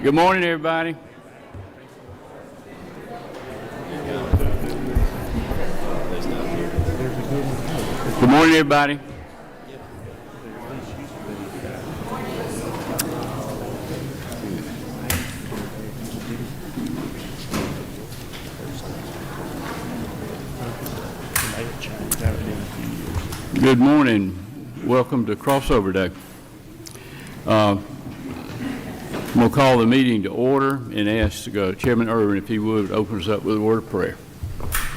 Good morning, everybody. Good morning, everybody. Good morning. Welcome to Crossover Day. I'm going to call the meeting to order and ask Chairman Irwin if he would open us up with a word of prayer.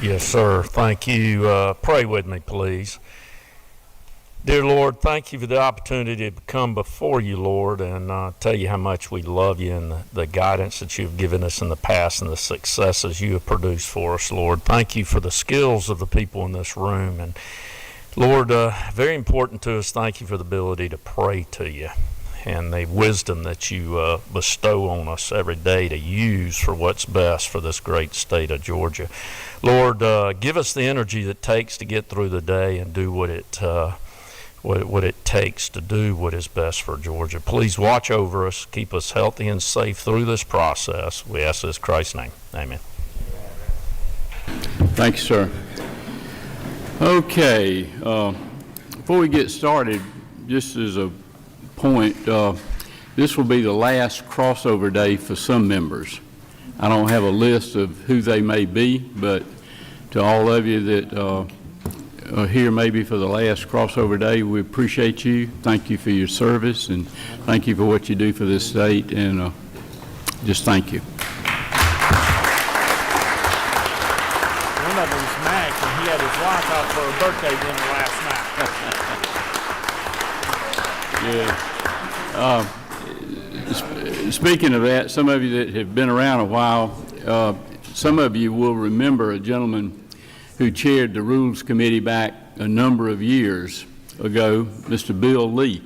Yes, sir. Thank you. Pray with me, please. Dear Lord, thank you for the opportunity to come before you, Lord, and tell you how much we love you and the guidance that you've given us in the past and the successes you have produced for us, Lord. Thank you for the skills of the people in this room. And Lord, very important to us, thank you for the ability to pray to you and the wisdom that you bestow on us every day to use for what's best for this great state of Georgia. Lord, give us the energy that it takes to get through the day and do what it takes to do what is best for Georgia. Please watch over us, keep us healthy and safe through this process. We ask this in Christ's name. Amen. Thank you, sir. Okay, before we get started, just as a point, this will be the last crossover day for some members. I don't have a list of who they may be, but to all of you that are here maybe for the last crossover day, we appreciate you. Thank you for your service, and thank you for what you do for this state, and just thank you. One of them was Mac, and he had his wife out for her birthday dinner last night. Yeah. Speaking of that, some of you that have been around a while, some of you will remember a gentleman who chaired the Rules Committee back a number of years ago, Mr. Bill Lee,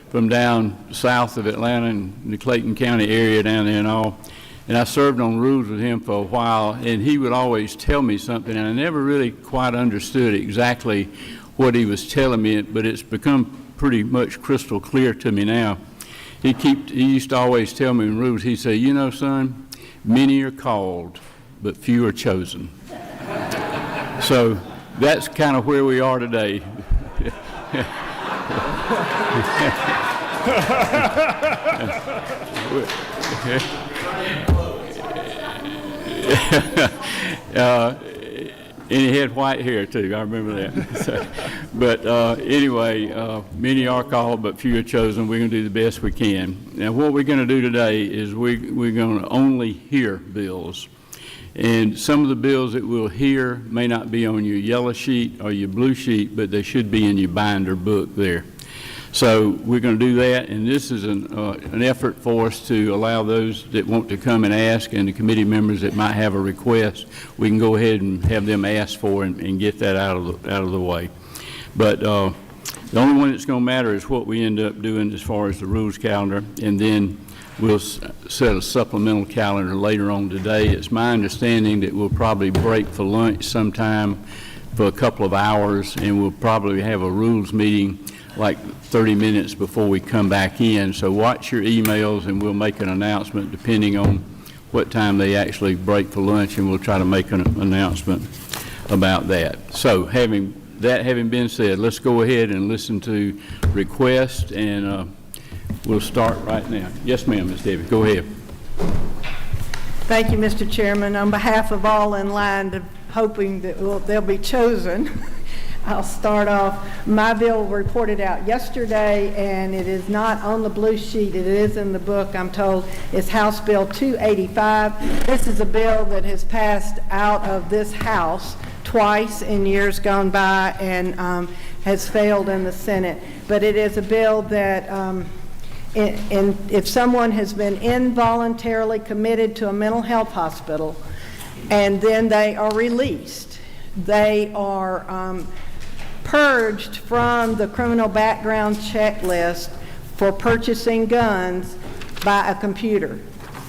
from down south of Atlanta in the Clayton County area down there and all. And I served on rules with him for a while, and he would always tell me something, and I never really quite understood exactly what he was telling me, but it's become pretty much crystal clear to me now. He used to always tell me in rules, he said, you know, son, many are called, but few are chosen. So that's kind of where we are today. And he had white hair too, I remember that. So, but anyway, many are called, but few are chosen. We're going to do the best we can. Now what we're going to do today is we're going to only hear bills. And some of the bills that we'll hear may not be on your yellow sheet or your blue sheet, but they should be in your binder book there. So we're going to do that, and this is an effort for us to allow those that want to come and ask, and the committee members that might have a request, we can go ahead and have them ask for and get that out of the way. But the only one that's going to matter is what we end up doing as far as the rules calendar, and then we'll set a supplemental calendar later on today. It's my understanding that we'll probably break for lunch sometime for a couple of hours, and we'll probably have a rules meeting like 30 minutes before we come back in. So watch your emails, and we'll make an announcement depending on what time they actually break for lunch, and we'll try to make an announcement about that. So having been said, let's go ahead and listen to requests, and we'll start right now. Yes, ma'am, Ms. Davis, go ahead. Thank you, Mr. Chairman. On behalf of all in line, hoping that they'll be chosen, I'll start off. My bill reported out yesterday, and it is not on the blue sheet. It is in the book, I'm told. It's House Bill 285. This is a bill that has passed out of this House twice in years gone by and has failed in the Senate. But it is a bill that if someone has been involuntarily committed to a mental health hospital and then they are released, they are purged from the criminal background checklist for purchasing guns by a computer.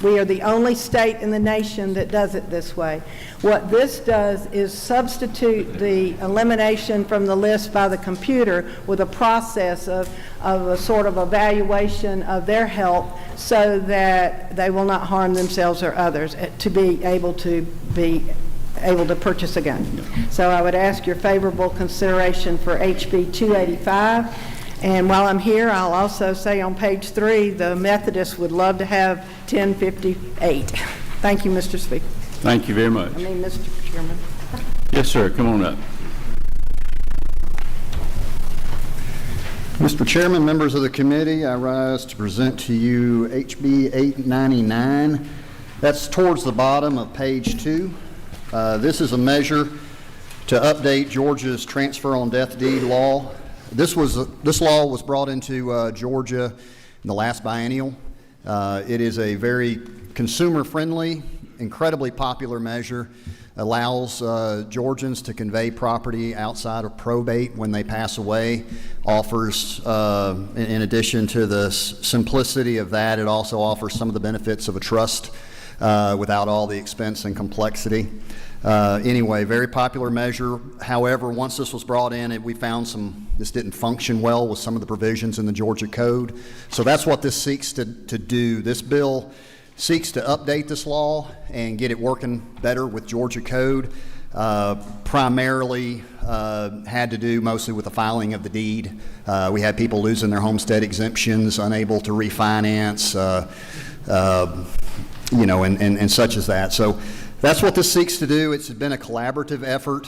We are the only state in the nation that does it this way. What this does is substitute the elimination from the list by the computer with a process of a sort of evaluation of their health so that they will not harm themselves or others to be able to purchase a gun. So I would ask your favorable consideration for HB 285. And while I'm here, I'll also say on page 3, the Methodists would love to have 1058. Thank you, Mr. Speaker. Thank you very much. Mr. Chairman. Yes, sir. Come on up. Mr. Chairman, members of the committee, I rise to present to you HB 899. That's towards the bottom of page 2. This is a measure to update Georgia's transfer on death deed law. This law was brought into Georgia in the last biennial. It is a very consumer-friendly, incredibly popular measure. Allows Georgians to convey property outside of probate when they pass away. Offers, in addition to the simplicity of that, it also offers some of the benefits of a trust without all the expense and complexity. Anyway, very popular measure. However, once this was brought in, we found this didn't function well with some of the provisions in the Georgia Code. So that's what this seeks to do. This bill seeks to update this law and get it working better with Georgia Code. Primarily had to do mostly with the filing of the deed. We had people losing their homestead exemptions, unable to refinance, and such as that. So that's what this seeks to do. It's been a collaborative effort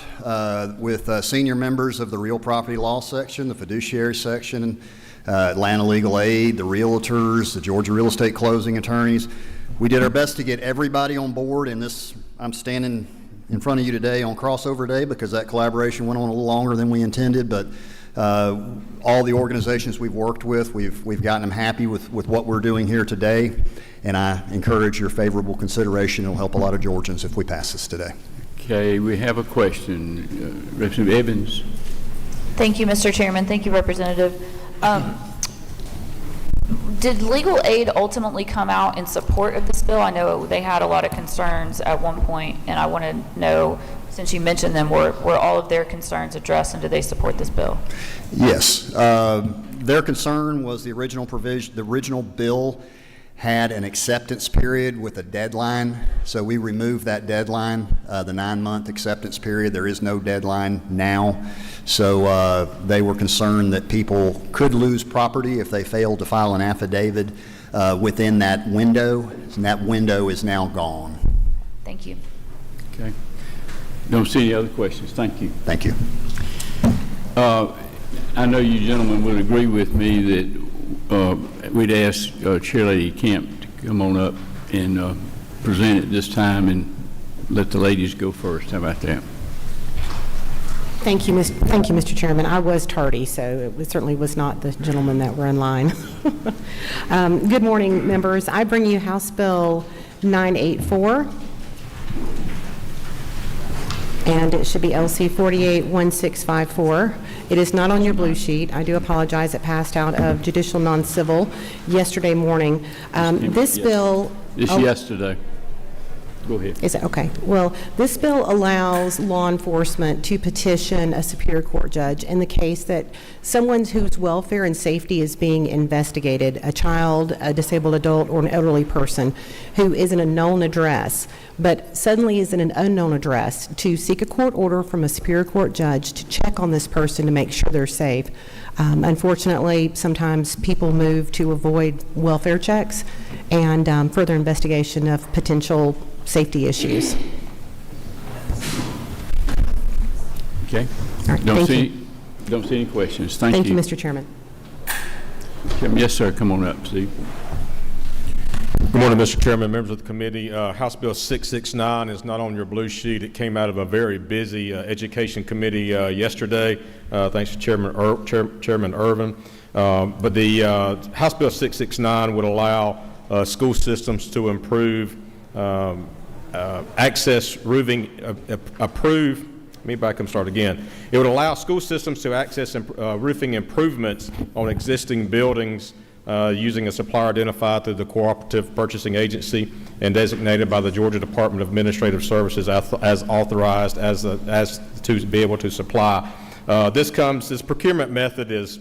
with senior members of the real property law section, the fiduciary section, Atlanta Legal Aid, the realtors, the Georgia real estate closing attorneys. We did our best to get everybody on board, and I'm standing in front of you today on crossover day because that collaboration went on a little longer than we intended, but all the organizations we've worked with, we've gotten them happy with what we're doing here today, and I encourage your favorable consideration. It'll help a lot of Georgians if we pass this today. Okay, we have a question. Representative Evans. Thank you, Mr. Chairman. Thank you, Representative. Did legal aid ultimately come out in support of this bill? I know they had a lot of concerns at one point, and I want to know, since you mentioned them, were all of their concerns addressed, and do they support this bill? Yes. Their concern was the original provision, the original bill had an acceptance period with a deadline, so we removed that deadline, the 9-month acceptance period. There is no deadline now, so they were concerned that people could lose property if they failed to file an affidavit within that window, and that window is now gone. Thank you. Okay. Don't see any other questions. Thank you. Thank you. I know you gentlemen would agree with me that we'd ask Chairlady Kemp to come on up and present it this time and let the ladies go first. How about that? Thank you, Mr. Chairman. I was tardy, so it certainly was not the gentlemen that were in line. Good morning, members. I bring you House Bill 984. And it should be LC 481654. It is not on your blue sheet. I do apologize. It passed out of judicial non-civil yesterday morning. This bill... It's yesterday. Go ahead. Is it? Okay. Well, this bill allows law enforcement to petition a Superior Court judge in the case that someone whose welfare and safety is being investigated, a child, a disabled adult, or an elderly person who is in a known address, but suddenly is in an unknown address, to seek a court order from a Superior Court judge to check on this person to make sure they're safe. Unfortunately, sometimes people move to avoid welfare checks and further investigation of potential safety issues. Okay. All right, Don't see any questions. Thank you. Thank you, Mr. Chairman. Yes, sir. Come on up, Steve. Good morning, Mr. Chairman, members of the committee. House Bill 669 is not on your blue sheet. It came out of a very busy Education Committee yesterday, thanks to Chairman Irvin. But the House Bill 669 would allow school systems to improve access roofing, let me back and start again. It would allow school systems to access roofing improvements on existing buildings using a supplier identified through the Cooperative Purchasing Agency and designated by the Georgia Department of Administrative Services as authorized as to be able to supply. This procurement method is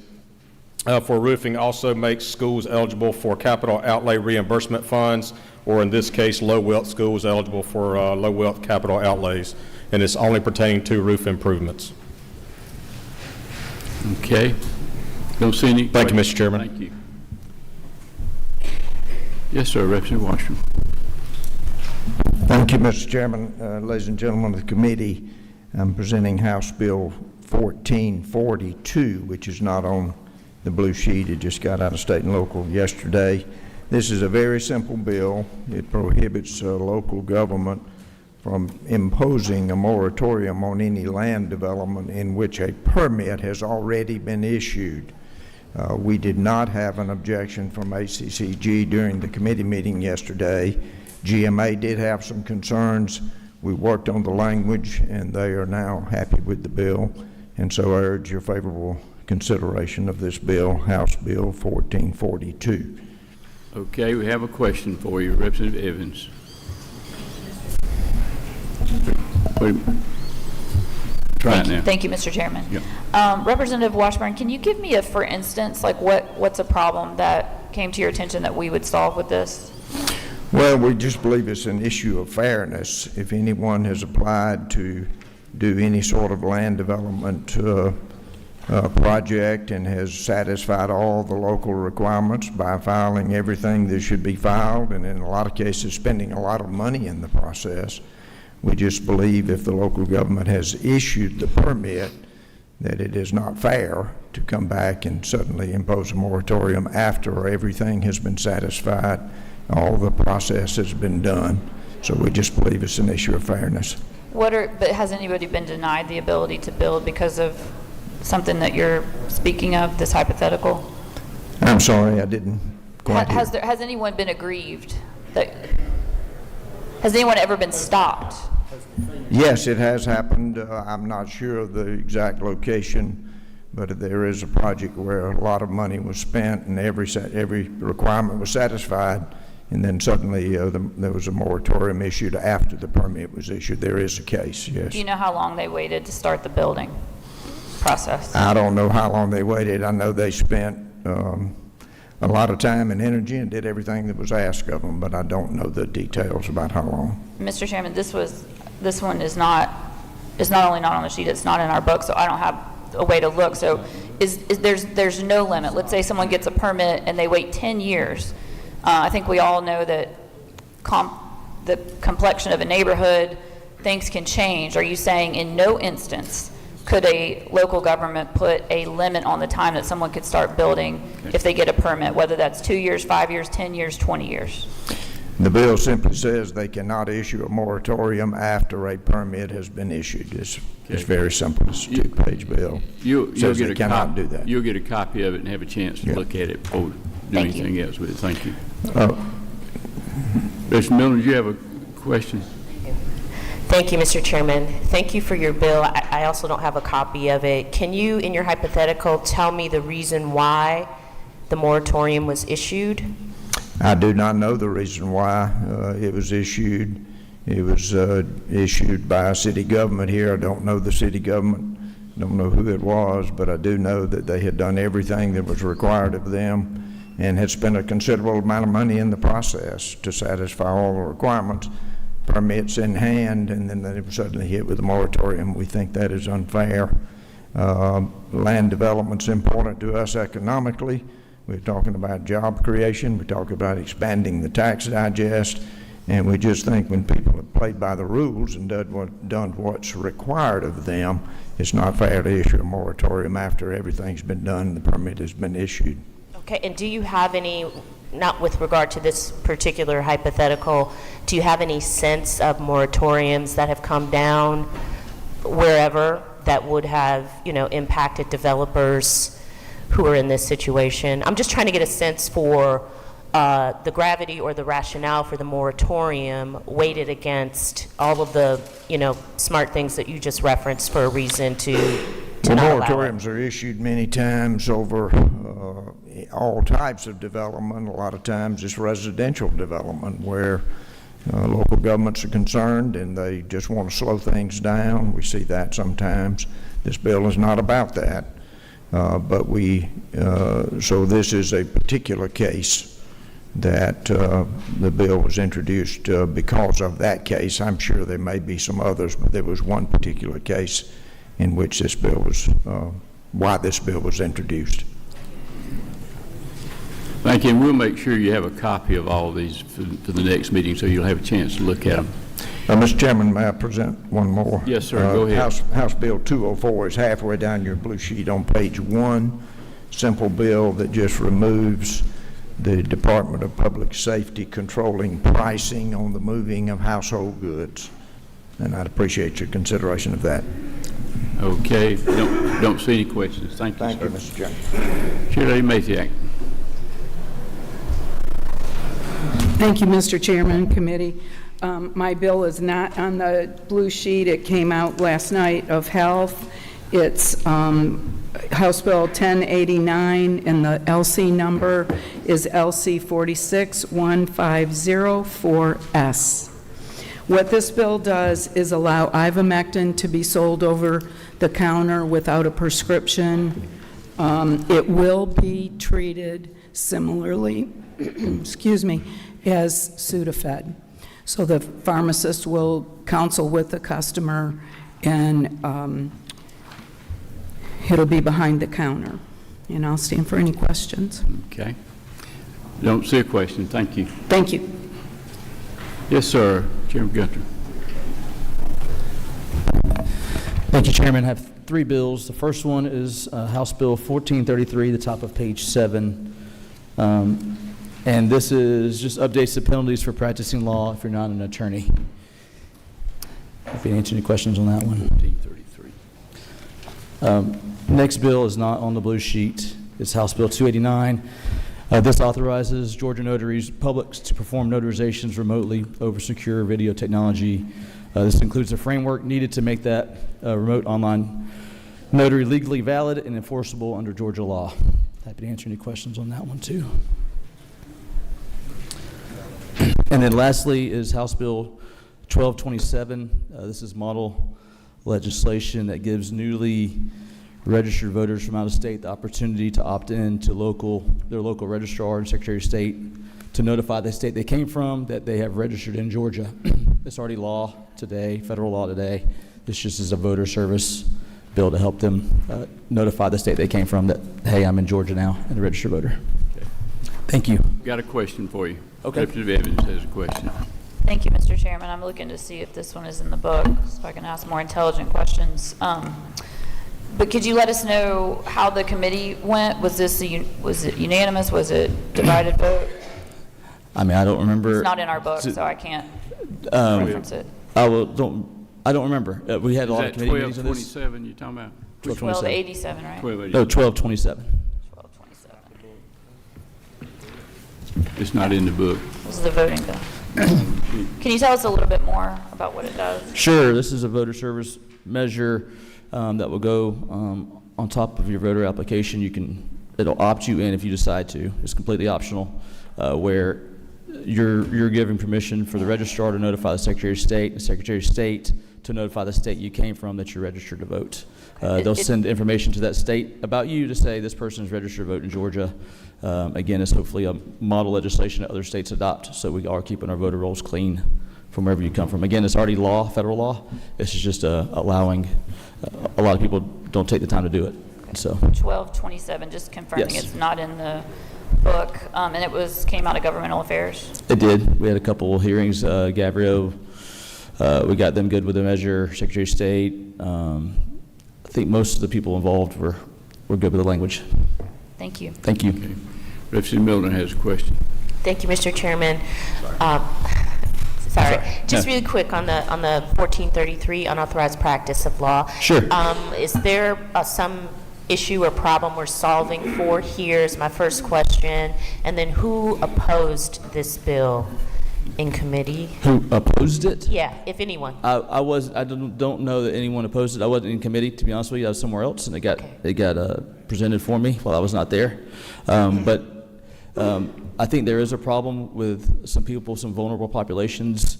for roofing also makes schools eligible for capital outlay reimbursement funds, or in this case, low wealth schools eligible for low wealth capital outlays, and it's only pertaining to roof improvements. Okay. Don't see any. Thank you, Mr. Chairman. Thank you. Yes, sir, Representative Washington. Thank you, Mr. Chairman. Ladies and gentlemen of the committee, I'm presenting House Bill 1442, which is not on the blue sheet. It just got out of state and local yesterday. This is a very simple bill. It prohibits local government from imposing a moratorium on any land development in which a permit has already been issued. We did not have an objection from ACCG during the committee meeting yesterday. GMA did have some concerns. We worked on the language, and they are now happy with the bill, and so I urge your favorable consideration of this bill, House Bill 1442. Okay, we have a question for you, Representative Evans. Wait a minute. Try it now. Thank you, Mr. Chairman. Yep. Representative Washburn, can you give me a, for instance, like what's a problem that came to your attention that we would solve with this? Well, we just believe it's an issue of fairness. If anyone has applied to do any sort of land development project and has satisfied all the local requirements by filing everything that should be filed, and in a lot of cases spending a lot of money in the process, we just believe if the local government has issued the permit that it is not fair to come back and suddenly impose a moratorium after everything has been satisfied, all the process has been done. So we just believe it's an issue of fairness. But has anybody been denied the ability to build because of something that you're speaking of, this hypothetical? I'm sorry, I didn't quite hear. Has anyone been aggrieved? Has anyone ever been stopped? Yes, it has happened. I'm not sure of the exact location, but there is a project where a lot of money was spent and every requirement was satisfied, and then suddenly there was a moratorium issued after the permit was issued. There is a case, yes. Do you know how long they waited to start the building process? I don't know how long they waited. I know they spent a lot of time and energy and did everything that was asked of them, but I don't know the details about how long. Mr. Chairman, this one is not only not on the sheet, it's not in our book, so I don't have a way to look. So there's no limit. Let's say someone gets a permit and they wait 10 years. I think we all know that the complexion of a neighborhood, things can change. Are you saying in no instance could a local government put a limit on the time that someone could start building if they get a permit, whether that's 2 years, 5 years, 10 years, 20 years? The bill simply says they cannot issue a moratorium after a permit has been issued. It's very simple. It's a two-page bill. You'll get they cannot do that. You'll get a copy of it and have a chance to look at it before we do anything else with it. Thank you. Mr. Miller, do you have a question? Thank you, Mr. Chairman. Thank you for your bill. I also don't have a copy of it. Can you, in your hypothetical, tell me the reason why the moratorium was issued? I do not know the reason why it was issued. It was issued by a city government here. I don't know the city government, don't know who it was, but I do know that they had done everything that was required of them and had spent a considerable amount of money in the process to satisfy all the requirements, permits in hand, and then they were suddenly hit with a moratorium. We think that is unfair. Land development's important to us economically. We're talking about job creation. We're talking about expanding the tax digest. And we just think when people have played by the rules and done what's required of them, it's not fair to issue a moratorium after everything's been done and the permit has been issued. Okay, and do you have any, not with regard to this particular hypothetical, do you have any sense of moratoriums that have come down wherever that would have, impacted developers who are in this situation? I'm just trying to get a sense for the gravity or the rationale for the moratorium weighted against all of the, smart things that you just referenced for a reason to not allow it. Moratoriums are issued many times over all types of development. A lot of times it's residential development where local governments are concerned and they just want to slow things down. We see that sometimes. This bill is not about that. So this is a particular case that the bill was introduced because of that case. I'm sure there may be some others, but there was one particular case in which this bill was, why this bill was introduced. Thank you, and we'll make sure you have a copy of all of these for the next meeting, so you'll have a chance to look at them. Mr. Chairman, may I present one more? Yes, sir, go ahead. House Bill 204 is halfway down your blue sheet on page 1. Simple bill that just removes the Department of Public Safety controlling pricing on the moving of household goods. And I'd appreciate your consideration of that. Okay, don't see any questions. Thank you, Thank sir. you, Mr. Chairman. Chair Lady Mathiak. Thank you, Mr. Chairman, committee. My bill is not on the blue sheet. It came out last night of Health. It's House Bill 1089, and the LC number is LC 46150-4S. What this bill does is allow ivermectin to be sold over the counter without a prescription. It will be treated similarly, excuse me, as Sudafed. So the pharmacist will counsel with the customer, and it'll be behind the counter. And I'll stand for any questions. Okay. Don't see a question. Thank you. Thank you. Yes, sir. Chairman Gunter. Thank you, Chairman. I have 3 bills. The first one is House Bill 1433, the top of page 7. And this is just updates the penalties for practicing law if you're not an attorney. If you answer any questions on that one. 1433. Next bill is not on the blue sheet. It's House Bill 289. This authorizes Georgia notaries publics to perform notarizations remotely over secure video technology. This includes the framework needed to make that remote online notary legally valid and enforceable under Georgia law. Happy to answer any questions on that one too. And then lastly is House Bill 1227. This is model legislation that gives newly registered voters from out of state the opportunity to opt in to their local registrar and Secretary of State to notify the state they came from that they have registered in Georgia. It's already law today, federal law today. This just is a voter service bill to help them notify the state they came from that, hey, I'm in Georgia now and a registered voter. Okay. Thank you. Got a question for you. Okay. Representative Evans has a question. Thank you, Mr. Chairman. I'm looking to see if this one is in the book, so I can ask more intelligent questions. But could you let us know how the committee went? Was it unanimous? Was it divided vote? I mean, I don't remember. It's not in our book, so I can't reference it. I don't remember. We had a lot of committee meetings on this. 1227 you're talking about? 1287, right? 1287. No, 1227. 1227. It's not in the book. This is the voting bill. Can you tell us a little bit more about what it does? Sure. This is a voter service measure that will go on top of your voter application. It'll opt you in if you decide to. It's completely optional, where you're giving permission for the registrar to notify the Secretary of State, and the Secretary of State to notify the state you came from that you're registered to vote. They'll send information to that state about you to say this person is registered to vote in Georgia. Again, it's hopefully a model legislation that other states adopt, so we are keeping our voter rolls clean from wherever you come from. Again, it's already law, federal law. This is just allowing, a lot of people don't take the time to do it. So 1227, just confirming Yes. it's not in the book, and it came out of Governmental Affairs. it did. We had a couple of hearings. Gabrielle, we got them good with the measure. Secretary of State. I think most of the people involved were good with the language. Thank you. Thank you. Okay. Representative Milton has a question. Thank you, Mr. Chairman. Sorry. Just No. really quick on the 1433 unauthorized practice of law. Sure. Is there some issue or problem we're solving for here is my first question. And then who opposed this bill? in committee? Who opposed it? Yeah, if anyone. I don't know that anyone opposed it. I wasn't in committee, to be honest with you. I was somewhere else, and it got presented for me while I was not there. But I think there is a problem with some people, some vulnerable populations,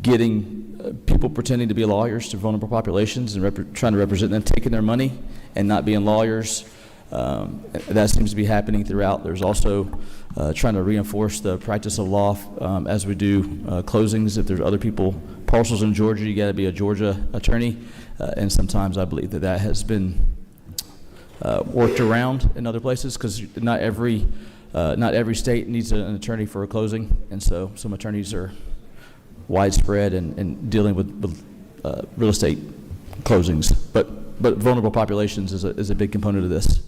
getting people pretending to be lawyers to vulnerable populations and trying to represent them, taking their money and not being lawyers. That seems to be happening throughout. There's also trying to reinforce the practice of law as we do closings. If there's other people, parcels in Georgia, you got to be a Georgia attorney. And sometimes I believe that has been worked around in other places because not every state needs an attorney for a closing. And so some attorneys are widespread and dealing with real estate closings. But vulnerable populations is a big component of this.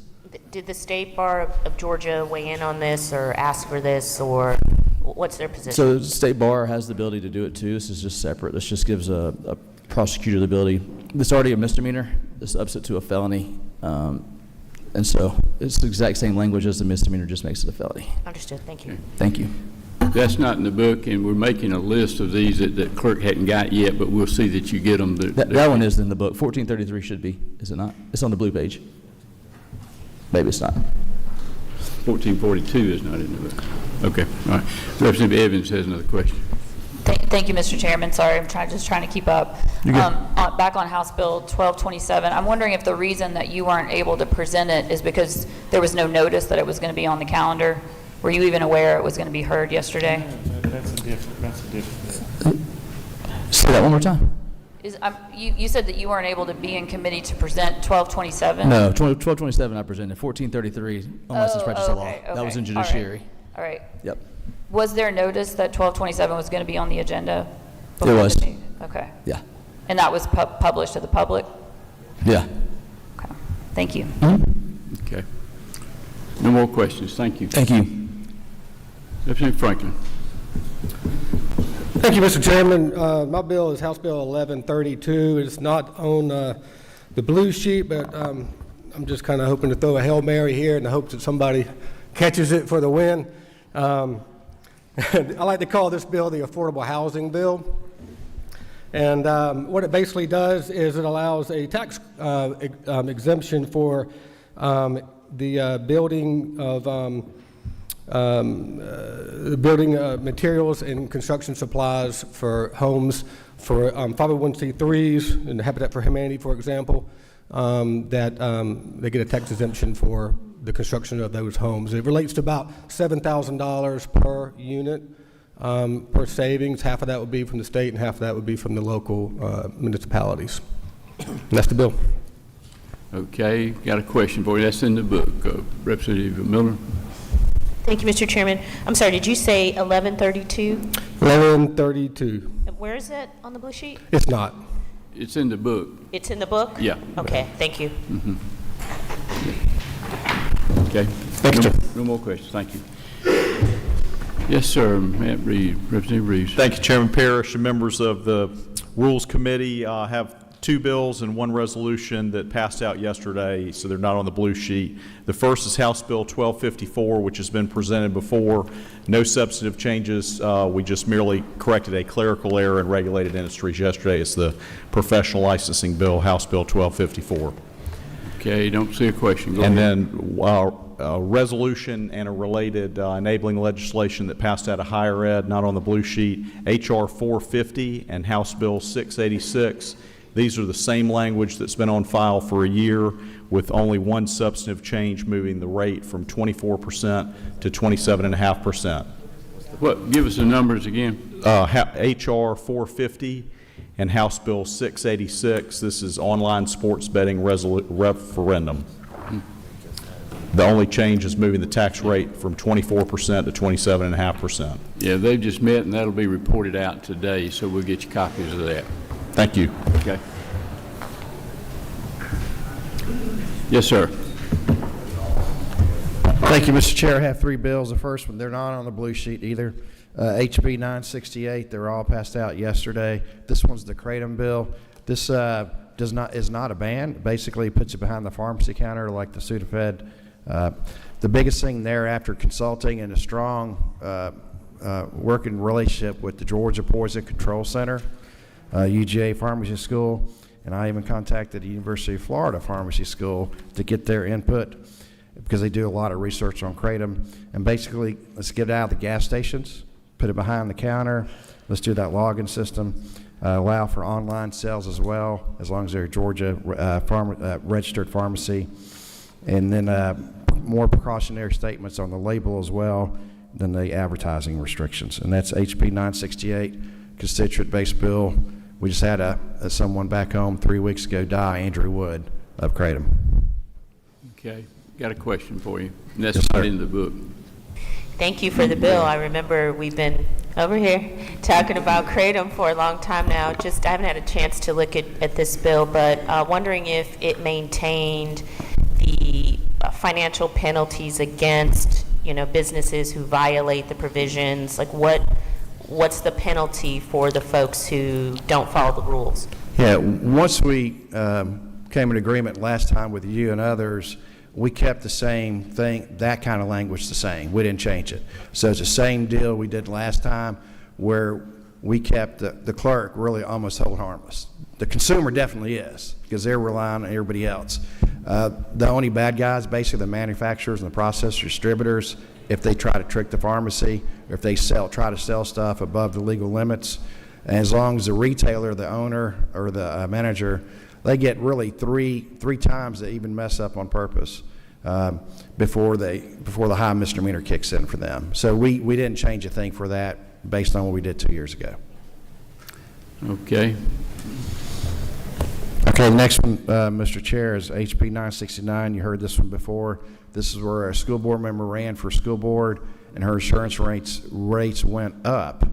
Did the State Bar of Georgia weigh in on this or ask for this, or what's their position? So the State Bar has the ability to do it too. This is just separate. This just gives a prosecutor the ability. This is already a misdemeanor. This ups it to a felony. And so it's the exact same language as the misdemeanor, just makes it a felony. Understood. Thank you. Thank you. That's not in the book, and we're making a list of these that clerk hadn't got yet, but we'll see that you get them. That one is in the book. 1433 should be, is it not? It's on the blue page. Maybe it's not. 1442 is not in the book. Okay, all right. Representative Evans has another question. Thank you, Mr. Chairman. Sorry, I'm just trying to keep up. Back on House Bill 1227, I'm wondering if the reason that you weren't able to present it is because there was no notice that it was going to be on the calendar. Were you even aware it was going to be heard yesterday? That's a different. Say that one more time. You said that you weren't able to be in committee to present 1227? No, 1227 I presented. 1433 on license practice of law. Okay. That was in judiciary. All right. Yep. Was there notice that 1227 was going to be on the agenda? It was. Okay. Yeah. And that was published to the public? Yeah. Okay. Thank you. Mm-hmm. Okay. No more questions. Thank you. Thank you. Representative Franklin. Thank you, Mr. Chairman. My bill is House Bill 1132. It's not on the blue sheet, but I'm just kind of hoping to throw a Hail Mary here in the hopes that somebody catches it for the win. I like to call this bill the Affordable Housing Bill. And what it basically does is it allows a tax exemption for the building of building materials and construction supplies for homes for 501c3s and Habitat for Humanity, for example, that they get a tax exemption for the construction of those homes. It relates to about $7,000 per unit per savings. Half of that would be from the state and half of that would be from the local municipalities. And that's the bill. Okay, got a question for you. That's in the book. Representative Miller. Thank you, Mr. Chairman. I'm sorry, did you say 1132? 1132. Where is it on the blue sheet? It's not. It's in the book. It's in the book? Yeah. Okay, thank you. Mm-hmm. Okay. Thank you, sir. No more questions. Thank you. Yes, sir. Matt Reeves, Representative Reeves. Thank you, Chairman Parrish and members of the Rules Committee. Have two bills and one resolution that passed out yesterday, so they're not on the blue sheet. The first is House Bill 1254, which has been presented before. No substantive changes. We just merely corrected a clerical error in regulated industries yesterday. It's the professional licensing bill, House Bill 1254. Okay, don't see a question. Go and ahead. Then a resolution and a related enabling legislation that passed out of higher ed, not on the blue sheet, H.R. 450 and House Bill 686. These are the same language that's been on file for a year, with only one substantive change, moving the rate from 24% to 27.5%. What? Give us the numbers again. H.R. 450 and House Bill 686. This is online sports betting referendum. The only change is moving the tax rate from 24% to 27.5%. Yeah, they've just met, and that'll be reported out today, so we'll get you copies of that. Thank you. Okay. Yes, sir. Thank you, Mr. Chair. I have three bills. The first one, they're not on the blue sheet either. HB 968, they were all passed out yesterday. This one's the Kratom bill. This is not a ban. It basically puts you behind the pharmacy counter like the Sudafed. The biggest thing there, after consulting and a strong working relationship with the Georgia Poison Control Center, UGA Pharmacy School, and I even contacted the University of Florida Pharmacy School to get their input because they do a lot of research on kratom. And basically, let's get it out of the gas stations, put it behind the counter, let's do that login system, allow for online sales as well, as long as they're Georgia registered pharmacy, and then more precautionary statements on the label as well than the advertising restrictions. And that's HB 968, constituent-based bill. We just had someone back home 3 weeks ago die, Andrew Wood, of kratom. Okay, got a question for you. And that's Yes, not sir. in the book. Thank you for the bill. I remember we've been over here talking about kratom for a long time now. I haven't had a chance to look at this bill, but wondering if it maintained the financial penalties against, businesses who violate the provisions. Like what's the penalty for the folks who don't follow the rules? Yeah, once we came in agreement last time with you and others, we kept the same thing, that kind of language the same. We didn't change it. So it's the same deal we did last time where we kept the clerk really almost hold harmless. The consumer definitely is because they're relying on everybody else. The only bad guys, basically the manufacturers and the processors, distributors, if they try to trick the pharmacy, or if they try to sell stuff above the legal limits. And as long as the retailer, the owner, or the manager, they get really three times they even mess up on purpose before the high misdemeanor kicks in for them. So we didn't change a thing for that based on what we did 2 years ago. Okay. Okay, the next one, Mr. Chair, is HB 969. You heard this one before. This is where a school board member ran for school board, and her insurance rates went up,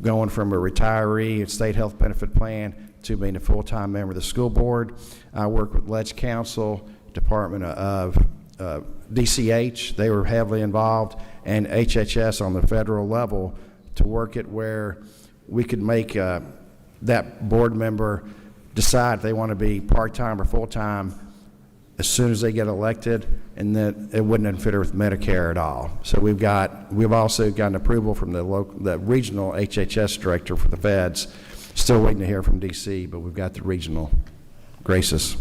going from a retiree and state health benefit plan to being a full-time member of the school board. I worked with Ledge Council, Department of DCH. They were heavily involved, and HHS on the federal level to work it where we could make that board member decide if they want to be part-time or full-time as soon as they get elected, and that it wouldn't interfere with Medicare at all. So we've also gotten approval from the regional HHS director for the feds. Still waiting to hear from DC, but we've got the regional graces.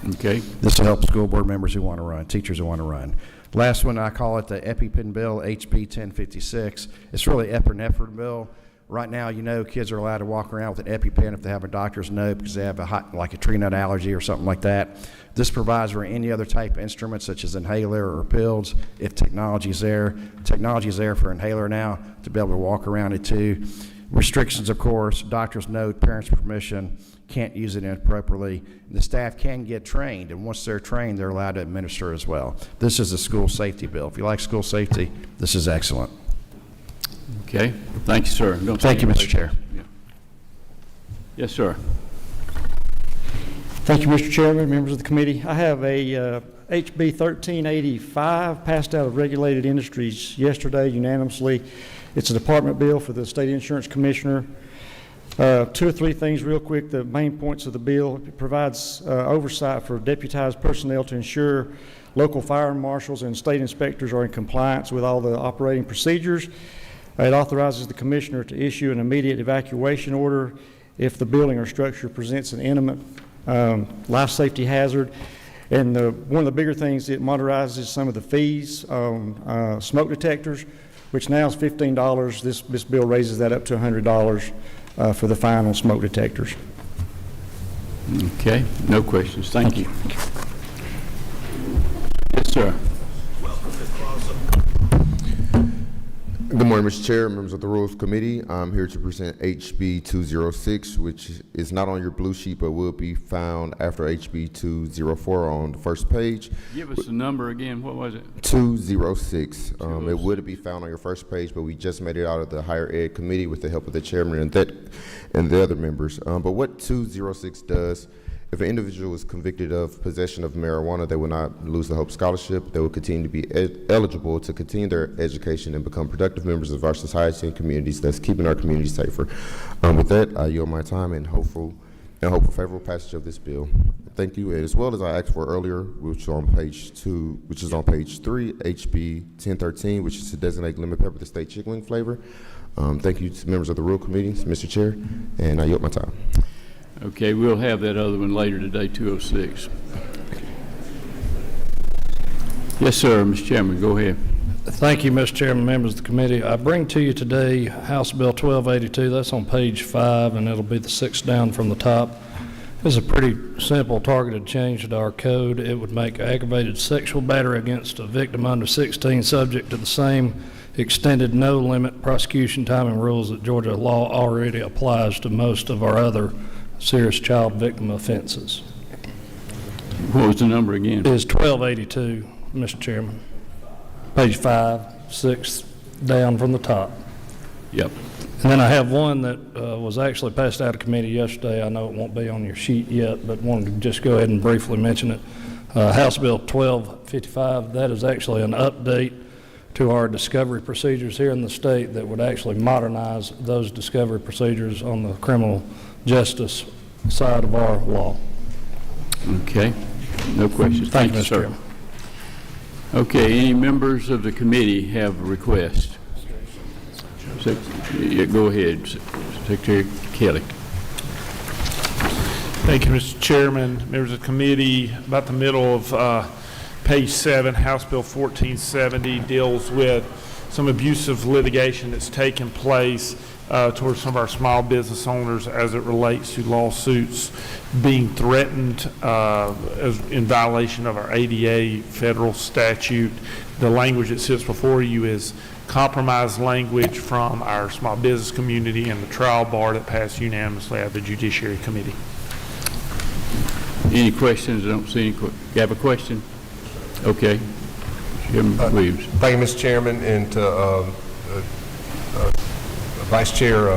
Okay. This will help school board members who want to run, teachers who want to run. Last one, I call it the EpiPen bill, HB 1056. It's really epinephrine bill. Right now, kids are allowed to walk around with an EpiPen if they have a doctor's note because they have like a tree nut allergy or something like that. This provides for any other type of instrument such as inhaler or pills if technology is there. Technology is there for inhaler now to be able to walk around it too. Restrictions, of course, doctor's note, parents' permission, can't use it inappropriately. The staff can get trained, and once they're trained, they're allowed to administer as well. This is a school safety bill. If you like school safety, this is excellent. Okay. Thank you, sir. Thank you, Mr. Chair. Yeah. Yes, sir. Thank you, Mr. Chairman, members of the committee. I have a HB 1385 passed out of Regulated Industries yesterday unanimously. It's a department bill for the State Insurance Commissioner. 2 or 3 things real quick. The main points of the bill: it provides oversight for deputized personnel to ensure local fire marshals and state inspectors are in compliance with all the operating procedures. It authorizes the commissioner to issue an immediate evacuation order if the building or structure presents an imminent life safety hazard. And one of the bigger things, it modernizes some of the fees on smoke detectors, which now is $15. This bill raises that up to $100 for the fine on smoke detectors. Okay. No questions. Thank you. Yes, sir. Good morning, Mr. Chair, members of the Rules Committee. I'm here to present HB 206, which is not on your blue sheet, but will be found after HB 204 on the first page. Give us the number again. What was it? 206. It would be found on your first page, but we just made it out of the Higher Ed Committee with the help of the chairman and the other members. But what 206 does, if an individual is convicted of possession of marijuana, they will not lose the Hope Scholarship. They will continue to be eligible to continue their education and become productive members of our society and communities, thus keeping our communities safer. With that, I yield my time and hopeful and hope for favorable passage of this bill. Thank you. As well as I asked for earlier, which is on page 3, HB 1013, which is to designate lemon pepper the state chicken wing flavor. Thank you to members of the Rural Committee, Mr. Chair, and I yield my time. Okay, we'll have that other one later today, 206. Yes, sir, Mr. Chairman, go ahead. Thank you, Mr. Chairman, members of the committee. I bring to you today House Bill 1282. That's on page 5, and it'll be the 6th down from the top. This is a pretty simple targeted change to our code. It would make aggravated sexual battery against a victim under 16 subject to the same extended no-limit prosecution timing rules that Georgia law already applies to most of our other serious child victim offenses. What was the number again? It is 1282, Mr. Chairman. Page 5, 6 down from the top. Yep. And then I have one that was actually passed out of committee yesterday. I know it won't be on your sheet yet, but wanted to just go ahead and briefly mention it. House Bill 1255, that is actually an update to our discovery procedures here in the state that would actually modernize those discovery procedures on the criminal justice side of our law. Okay. No questions. Thank you, Mr. sir. Chairman. Okay, any members of the committee have a request? Yeah, go ahead, Secretary Kelly. Thank you, Mr. Chairman, members of the committee. About the middle of page 7, House Bill 1470 deals with some abusive litigation that's taken place towards some of our small business owners as it relates to lawsuits being threatened in violation of our ADA federal statute. The language that sits before you is compromise language from our small business community and the trial bar that passed unanimously out of the Judiciary Committee. Any questions? I don't see any. You have a question? Okay. Jim Williams. Thank you, Mr. Chairman, and to Vice Chair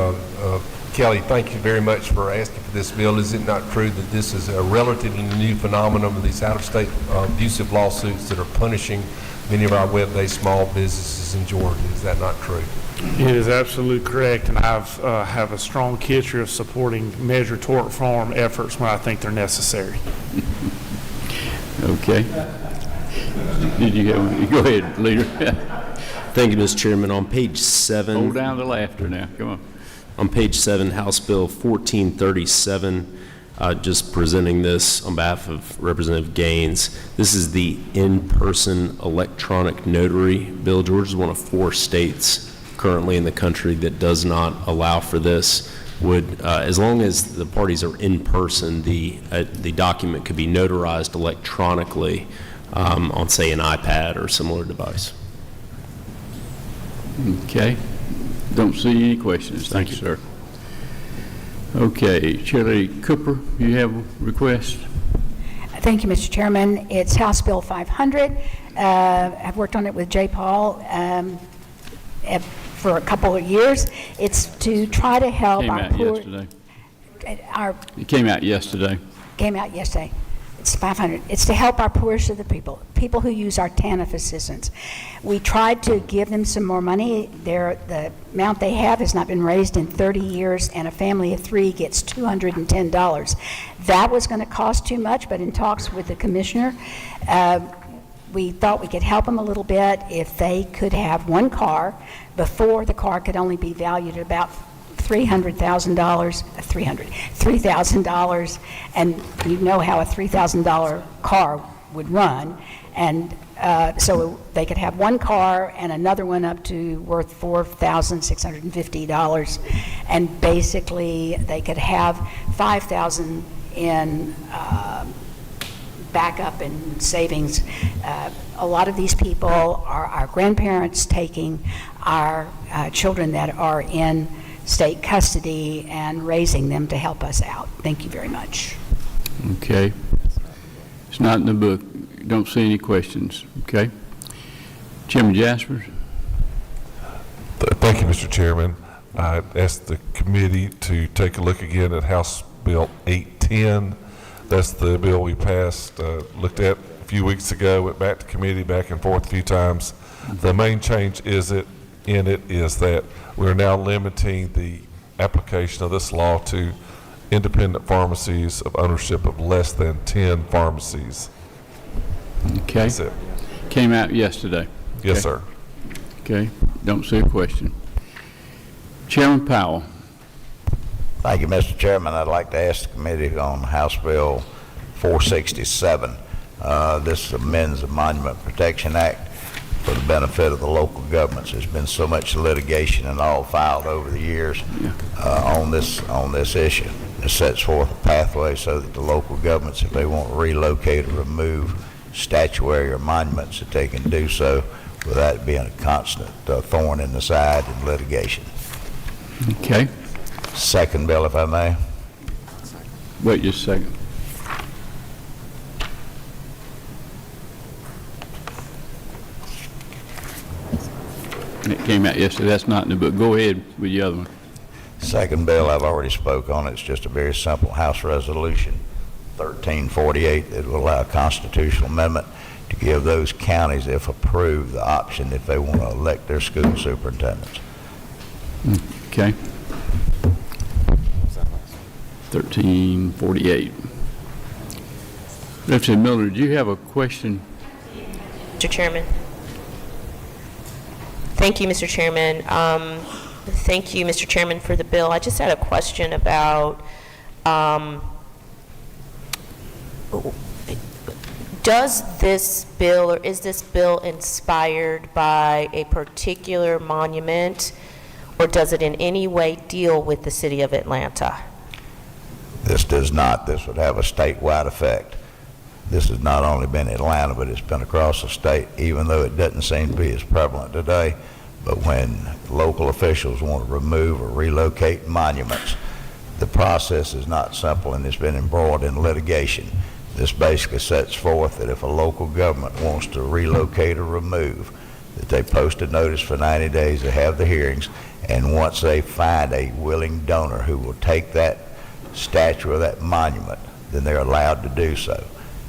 Kelly, thank you very much for asking for this bill. Is it not true that this is a relatively new phenomenon of these out-of-state abusive lawsuits that are punishing many of our web-based small businesses in Georgia? Is that not true? It is absolutely correct, and I have a strong history of supporting measure tort reform efforts when I think they're necessary. Okay. Did you have, go ahead, Leader. Thank you, Mr. Chairman. On page 7. Hold down the laughter now. Come on. On page 7, House Bill 1437, just presenting this on behalf of Representative Gaines. This is the in-person electronic notary bill. Georgia is one of 4 states currently in the country that does not allow for this. Would, as long as the parties are in person, the document could be notarized electronically on, say, an iPad or similar device. Okay. Don't see any questions. Thank you, sir. Okay, Shirley Cooper, you have a request? Thank you, Mr. Chairman. It's House Bill 500. I've worked on it with J. Paul for a couple of years. It's to try to help Came our out poor. yesterday. It came out yesterday. Came out yesterday. It's 500. It's to help our poorest of the people who use our TANF assistance. We tried to give them some more money. The amount they have has not been raised in 30 years, and a family of 3 gets $210. That was going to cost too much, but in talks with the commissioner, we thought we could help them a little bit if they could have one car. Before, the car could only be valued at about $3,000, and you know how a $3,000 car would run, and so they could have one car and another one up to worth $4,650, and basically they could have $5,000 in backup and savings. A lot of these people are our grandparents taking our children that are in state custody and raising them to help us out. Thank you very much. Okay. It's not in the book. Don't see any questions. Okay. Chairman Jaspers. Thank you, Mr. Chairman. I asked the committee to take a look again at House Bill 810. That's the bill we passed, looked at a few weeks ago, went back to committee, back and forth a few times. The main change is that we're now limiting the application of this law to independent pharmacies of ownership of less than 10 pharmacies. Okay. That's it. Came out yesterday. Yes, Okay. sir. Okay, don't see a question. Chairman Powell. Thank you, Mr. Chairman. I'd like to ask the committee on House Bill 467. This amends the Monument Protection Act for the benefit of the local governments. There's been so much litigation and all filed over the years on this issue. It sets forth a pathway so that the local governments, if they want to relocate or remove statuary or monuments, that they can do so without it being a constant thorn in the side in litigation. Okay. Second bill, if I may. Wait just a second. It came out yesterday. That's not in the book. Go ahead with the other one. Second bill, I've already spoke on. It's just a very simple House Resolution 1348 that will allow a constitutional amendment to give those counties, if approved, the option if they want to elect their school superintendents. Okay. 1348. Representative Miller, did you have a question? Mr. Chairman. Thank you, Mr. Chairman. Thank you, Mr. Chairman, for the bill. I just had a question about does this bill, or is this bill inspired by a particular monument, or does it in any way deal with the city of Atlanta? This does not. This would have a statewide effect. This has not only been Atlanta, but it's been across the state, even though it doesn't seem to be as prevalent today. But when local officials want to remove or relocate monuments, the process is not simple, and it's been embroiled in litigation. This basically sets forth that if a local government wants to relocate or remove, that they post a notice for 90 days to have the hearings, and once they find a willing donor who will take that statue or that monument, then they're allowed to do so.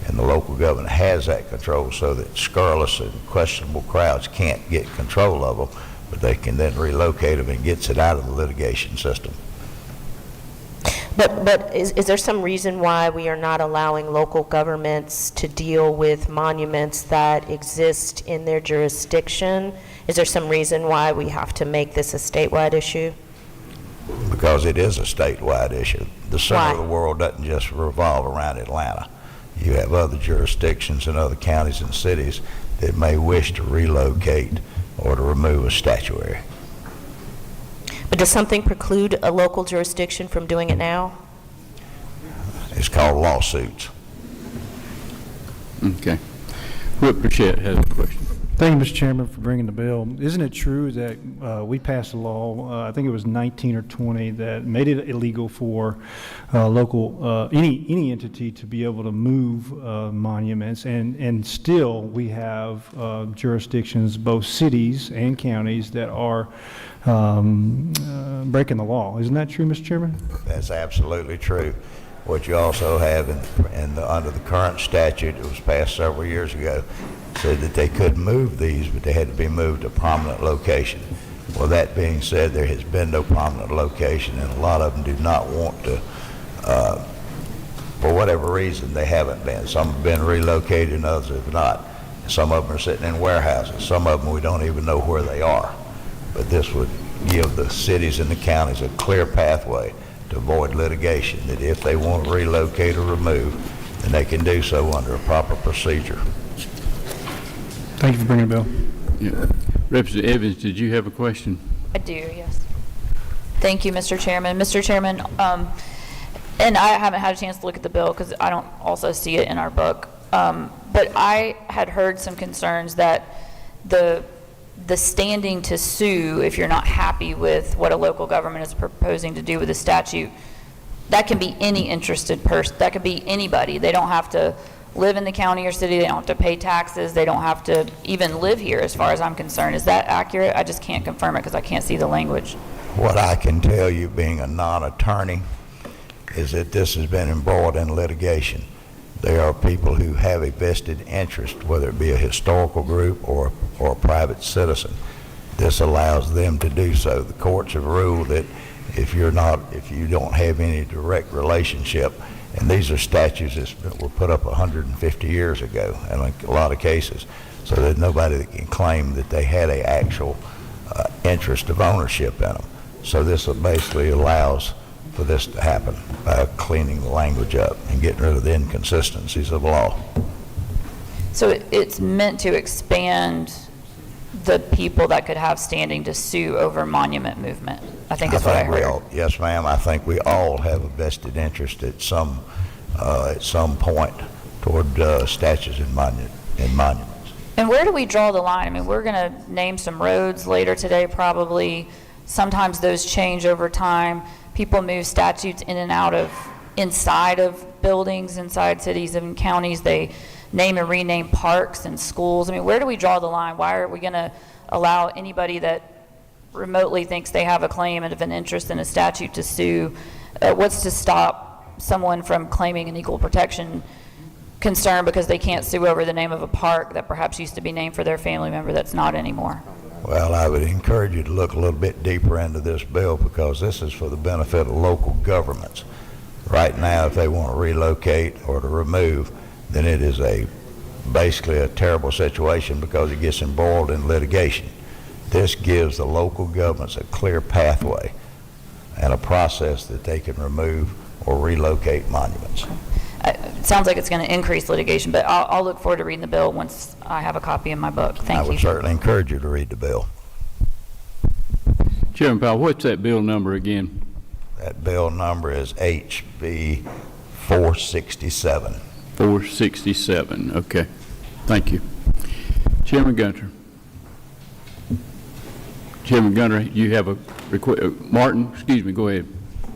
And the local government has that control so that scurrilous and questionable crowds can't get control of them, but they can then relocate them and gets it out of the litigation system. But is there some reason why we are not allowing local governments to deal with monuments that exist in their jurisdiction? Is there some reason why we have to make this a statewide issue? Because it is a statewide issue. The center of the world doesn't just revolve around Atlanta. You have other jurisdictions and other counties and cities that may wish to relocate or to remove a statuary. But does something preclude a local jurisdiction from doing it now? It's called lawsuits. Okay. Whip Burchett has a question. Thank you, Mr. Chairman, for bringing the bill. Isn't it true that we passed a law, I think it was 19 or 20, that made it illegal for local, any entity to be able to move monuments, and still we have jurisdictions, both cities and counties, that are breaking the law. Isn't that true, Mr. Chairman? That's absolutely true. What you also have under the current statute that was passed several years ago said that they could move these, but they had to be moved to a prominent location. Well, that being said, there has been no prominent location, and a lot of them do not want to, for whatever reason, they haven't been. Some have been relocated and others have not. Some of them are sitting in warehouses. Some of them we don't even know where they are. But this would give the cities and the counties a clear pathway to avoid litigation, that if they want to relocate or remove, then they can do so under a proper procedure. Thank you for bringing the bill. Yeah. Representative Evans, did you have a question? I do, yes. Thank you, Mr. Chairman. Mr. Chairman, and I haven't had a chance to look at the bill because I don't also see it in our book, but I had heard some concerns that the standing to sue if you're not happy with what a local government is proposing to do with a statute, that can be any interested person. That could be anybody. They don't have to live in the county or city. They don't have to pay taxes. They don't have to even live here, as far as I'm concerned. Is that accurate? I just can't confirm it because I can't see the language. What I can tell you, being a non-attorney, is that this has been embroiled in litigation. There are people who have a vested interest, whether it be a historical group or a private citizen. This allows them to do so. The courts have ruled that if you don't have any direct relationship. And these are statutes that were put up 150 years ago in a lot of cases. So there's nobody that can claim that they had an actual interest of ownership in them. So this basically allows for this to happen by cleaning the language up and getting rid of the inconsistencies of law. So it's meant to expand the people that could have standing to sue over monument movement. I think that's what I heard. Yes, ma'am. I think we all have a vested interest at some point toward statues and monuments. And where do we draw the line? I mean, we're going to name some roads later today probably. Sometimes those change over time. People move statutes in and out of inside of buildings, inside cities and counties. They name and rename parks and schools. I mean, where do we draw the line? Why are we going to allow anybody that remotely thinks they have a claim and of an interest in a statute to sue? What's to stop someone from claiming an equal protection concern because they can't sue over the name of a park that perhaps used to be named for their family member that's not anymore? Well, I would encourage you to look a little bit deeper into this bill because this is for the benefit of local governments. Right now, if they want to relocate or to remove, then it is basically a terrible situation because it gets embroiled in litigation. This gives the local governments a clear pathway and a process that they can remove or relocate monuments. It sounds like it's going to increase litigation, but I'll look forward to reading the bill once I have a copy in my book. Thank you. I would certainly encourage you to read the bill. Chairman Powell, what's that bill number again? That bill number is HB 467. 467, okay. Thank you. Chairman Gunter. Chairman Gunter, you have a request. Martin, excuse me, go ahead.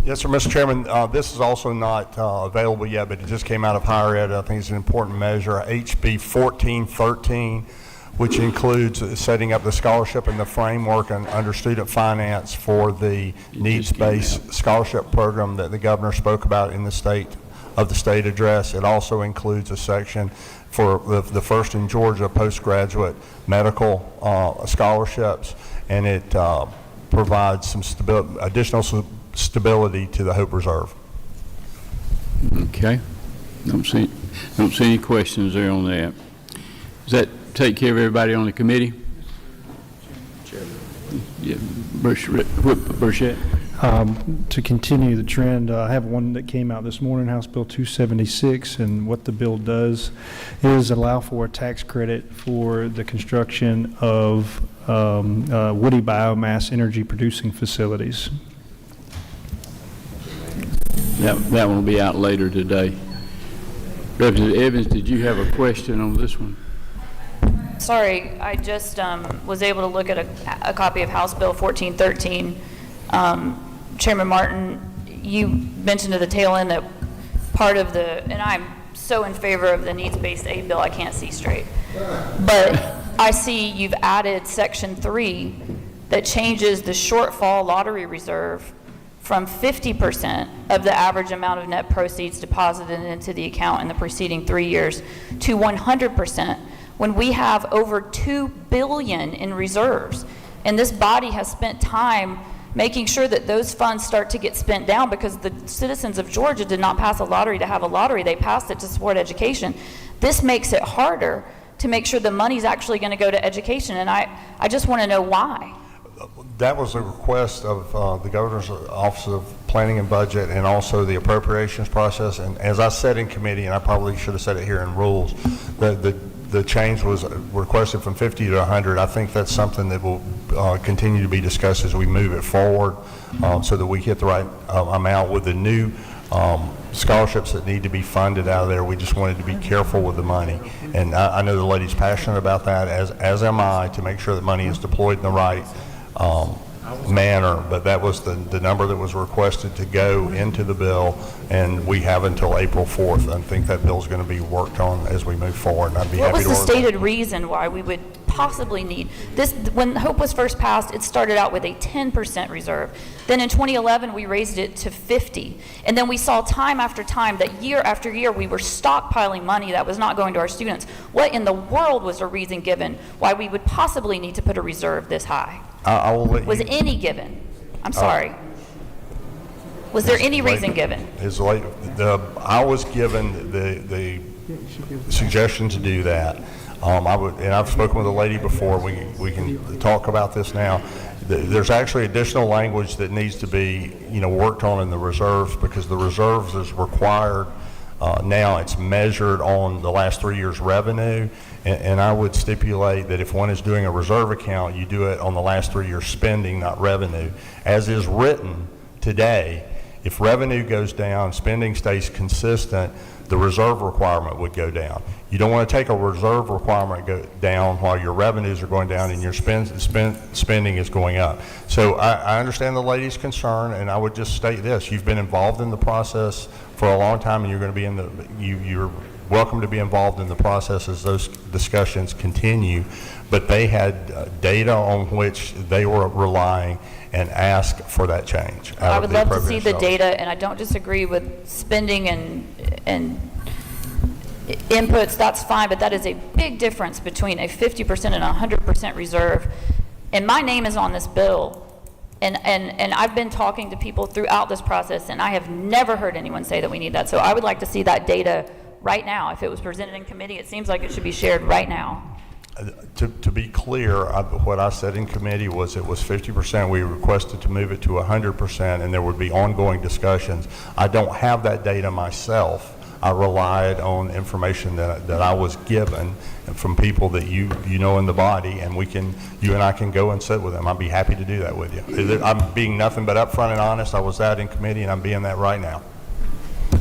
Yes, sir, Mr. Chairman. This is also not available yet, but it just came out of higher ed. I think it's an important measure. HB 1413, which includes setting up the scholarship and the framework under student finance for the needs-based scholarship program that the governor spoke about in the state address. It also includes a section for the first in Georgia postgraduate medical scholarships, and it provides some additional stability to the Hope Reserve. Okay. Don't see any questions there on that. Does that take care of everybody on the committee? Yeah, Burchett. To continue the trend, I have one that came out this morning, House Bill 276, and what the bill does is allow for a tax credit for the construction of woody biomass energy producing facilities. That one will be out later today. Representative Evans, did you have a question on this one? Sorry, I just was able to look at a copy of House Bill 1413. Chairman Martin, you mentioned at the tail end that part of and I'm so in favor of the needs-based aid bill, I can't see straight. But I see you've added Section 3 that changes the shortfall lottery reserve from 50% of the average amount of net proceeds deposited into the account in the preceding 3 years to 100% when we have over $2 billion in reserves. And this body has spent time making sure that those funds start to get spent down because the citizens of Georgia did not pass a lottery to have a lottery. They passed it to support education. This makes it harder to make sure the money's actually going to go to education, and I just want to know why. That was a request of the Governor's Office of Planning and Budget and also the appropriations process. And as I said in committee, and I probably should have said it here in rules, the change was requested from 50 to 100. I think that's something that will continue to be discussed as we move it forward so that we hit the right amount with the new scholarships that need to be funded out of there. We just wanted to be careful with the money. And I know the lady's passionate about that, as am I, to make sure that money is deployed in the right manner, but that was the number that was requested to go into the bill, and we have until April 4th. I think that bill is going to be worked on as we move forward, and I'd be happy to. What was the stated reason why we would possibly need this? When Hope was first passed, it started out with a 10% reserve. Then in 2011, we raised it to 50. And then we saw time after time that year after year, we were stockpiling money that was not going to our students. What in the world was the reason given why we would possibly need to put a reserve this high? I will let Was you, any given? I'm sorry. Was there any reason given? I was given the suggestion to do that. And I've spoken with a lady before, we can talk about this now. There's actually additional language that needs to be, worked on in the reserves, because the reserves is required. Now it's measured on the last 3 years' revenue, and I would stipulate that if one is doing a reserve account, you do it on the last 3 years' spending, not revenue. As is written today, if revenue goes down, spending stays consistent, the reserve requirement would go down. You don't want to take a reserve requirement go down while your revenues are going down and your spending is going up. So I understand the lady's concern, and I would just state this: you've been involved in the process for a long time, and you're going to be you're welcome to be involved in the process as those discussions continue. But they had data on which they were relying and ask for that change. I would love to see the data, and I don't disagree with spending and inputs. That's fine, but that is a big difference between a 50% and a 100% reserve. And my name is on this bill, and I've been talking to people throughout this process, and I have never heard anyone say that we need that. So I would like to see that data right now. If it was presented in committee, it seems like it should be shared right now. To be clear, what I said in committee was it was 50%. We requested to move it to 100%, and there would be ongoing discussions. I don't have that data myself. I relied on information that I was given from people that you know in the body, and you and I can go and sit with them. I'd be happy to do that with you. I'm being nothing but upfront and honest. I was that in committee, and I'm being that right now.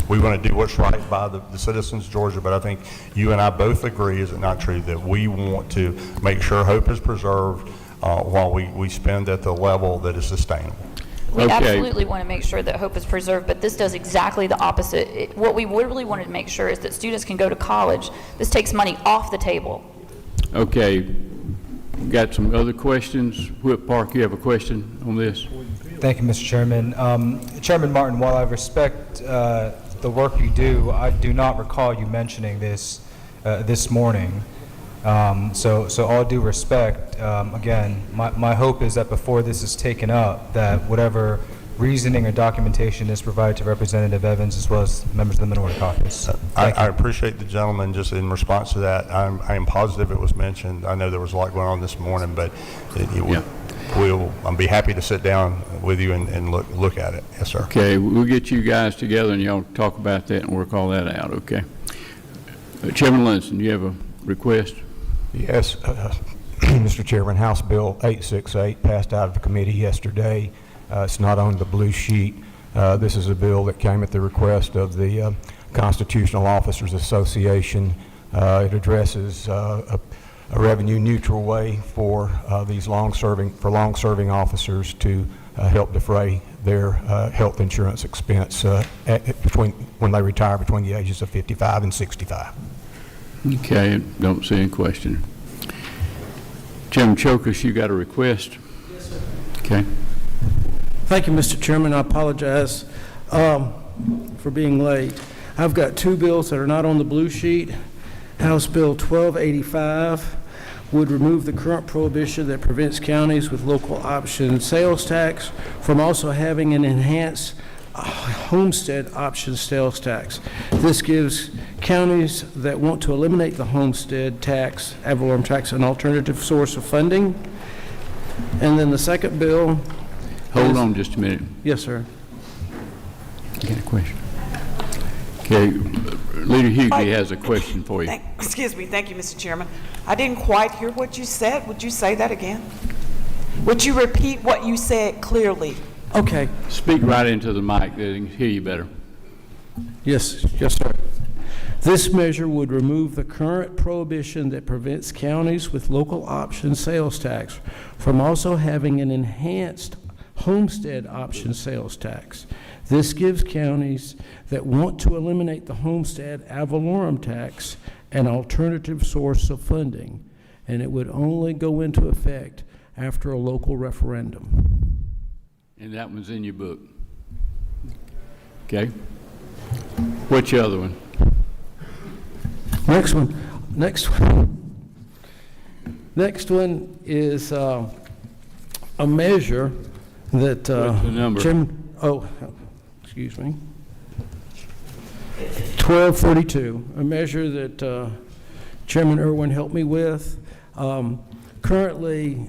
We want to do what's right by the citizens of Georgia, but I think you and I both agree, is it not true, that we want to make sure hope is preserved while we spend at the level that is sustainable. We absolutely want to make sure that hope is preserved, but this does exactly the opposite. What we really wanted to make sure is that students can go to college. This takes money off the table. Okay. Got some other questions? Whip Park, you have a question on this? Thank you, Mr. Chairman. Chairman Martin, while I respect the work you do, I do not recall you mentioning this this morning. So all due respect, again, my hope is that before this is taken up, that whatever reasoning or documentation is provided to Representative Evans as well as members of the Minority Caucus. I appreciate the gentleman. Just in response to that, I am positive it was mentioned. I know there was a lot going on this morning, but I'll be happy to sit down with you and look at it. Yes, sir. Okay, we'll get you guys together and y'all talk about that and work all that out, okay? Chairman Linson, you have a request? Yes, Mr. Chairman, House Bill 868 passed out of the committee yesterday. It's not on the blue sheet. This is a bill that came at the request of the Constitutional Officers Association. It addresses a revenue-neutral way for these long-serving officers to help defray their health insurance expense when they retire between the ages of 55 and 65. Okay, don't see any question. Chairman Chokus, you got a request? Yes, sir. Okay. Thank you, Mr. Chairman. I apologize for being late. I've got two bills that are not on the blue sheet. House Bill 1285 would remove the current prohibition that prevents counties with local option sales tax from also having an enhanced homestead option sales tax. This gives counties that want to eliminate the homestead tax, ad valorem tax, an alternative source of funding. And then the second bill. Hold on just a minute. Yes, sir. I got a question. Okay, Leader Hughley has a question for you. Excuse me. Thank you, Mr. Chairman. I didn't quite hear what you said. Would you say that again? Would you repeat what you said clearly? Okay. Speak right into the mic. They can hear you better. Yes, sir. This measure would remove the current prohibition that prevents counties with local option sales tax from also having an enhanced homestead option sales tax. This gives counties that want to eliminate the homestead ad valorem tax an alternative source of funding, and it would only go into effect after a local referendum. And that one's in your book. Okay. What's your other one? Next one is a measure that What's the number? excuse me, 1232, a measure that Chairman Irwin helped me with. Currently,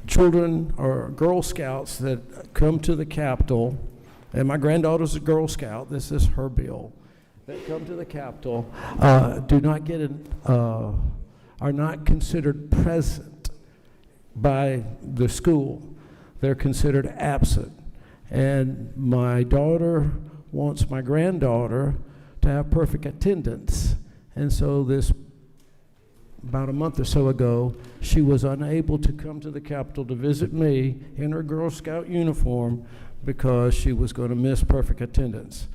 children or Girl Scouts that come to the Capitol, and my granddaughter's a Girl Scout, this is her bill, that come to the Capitol, do not get are not considered present by the school. They're considered absent. And my daughter wants my granddaughter to have perfect attendance. And so about a month or so ago, she was unable to come to the Capitol to visit me in her Girl Scout uniform because she was going to miss perfect attendance.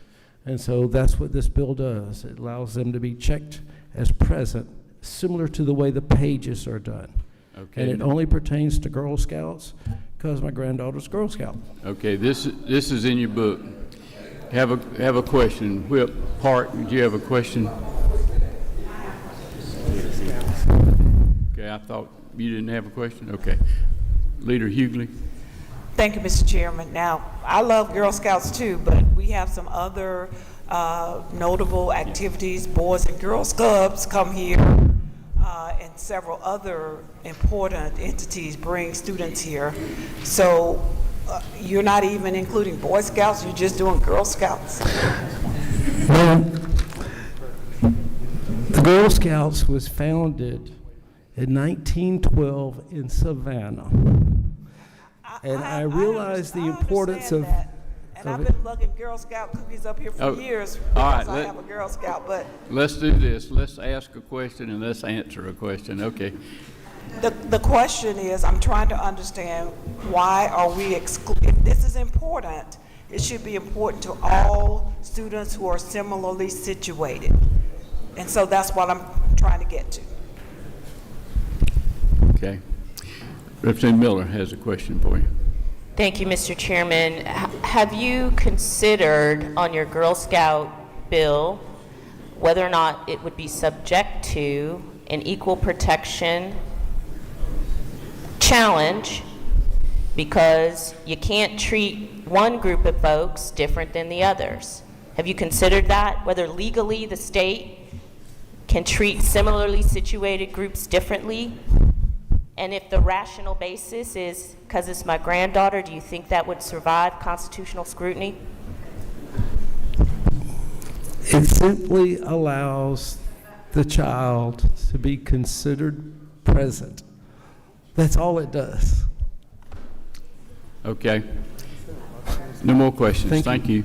And so that's what this bill does. It allows them to be checked as present, similar to the way the pages are done. Okay. And it only pertains to Girl Scouts because my granddaughter's Girl Scout. Okay, this is in your book. Have a question. Whip Park, do you have a question? Okay, I thought you didn't have a question. Okay. Leader Hughley. Thank you, Mr. Chairman. Now, I love Girl Scouts too, but we have some other notable activities. Boys and Girls Clubs come here, and several other important entities bring students here. So you're not even including Boy Scouts, you're just doing Girl Scouts? Well, the Girl Scouts was founded in 1912 in Savannah. And I realize the importance of And I've been lugging Girl Scout cookies up here for years because I have a Girl Scout, but... Let's do this. Let's ask a question and let's answer a question. Okay. The question is, I'm trying to understand why are we excluding... If this is important, it should be important to all students who are similarly situated. And so that's what I'm trying to get to. Okay. Representative Miller has a question for you. Thank you, Mr. Chairman. Have you considered on your Girl Scout bill whether or not it would be subject to an equal protection challenge because you can't treat one group of folks different than the others? Have you considered that, whether legally the state can treat similarly situated groups differently? And if the rational basis is because it's my granddaughter, do you think that would survive constitutional scrutiny? it simply allows the child to be considered present. That's all it does. Okay. No more questions. Thank you.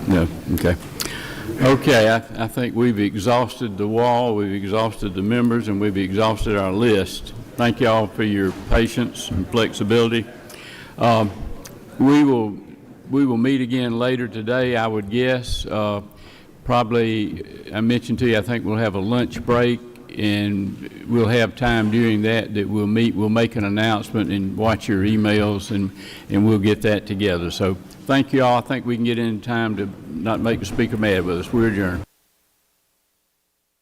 No, okay. Okay, I think we've exhausted the wall, we've exhausted the members, and we've exhausted our list. Thank you all for your patience and flexibility. We will meet again later today, I would guess. Probably, I mentioned to you, I think we'll have a lunch break, and we'll have time during that we'll meet. We'll make an announcement and watch your emails, and we'll get that together. So thank you all. I think we can get in time to not make the speaker mad with us. We're adjourned.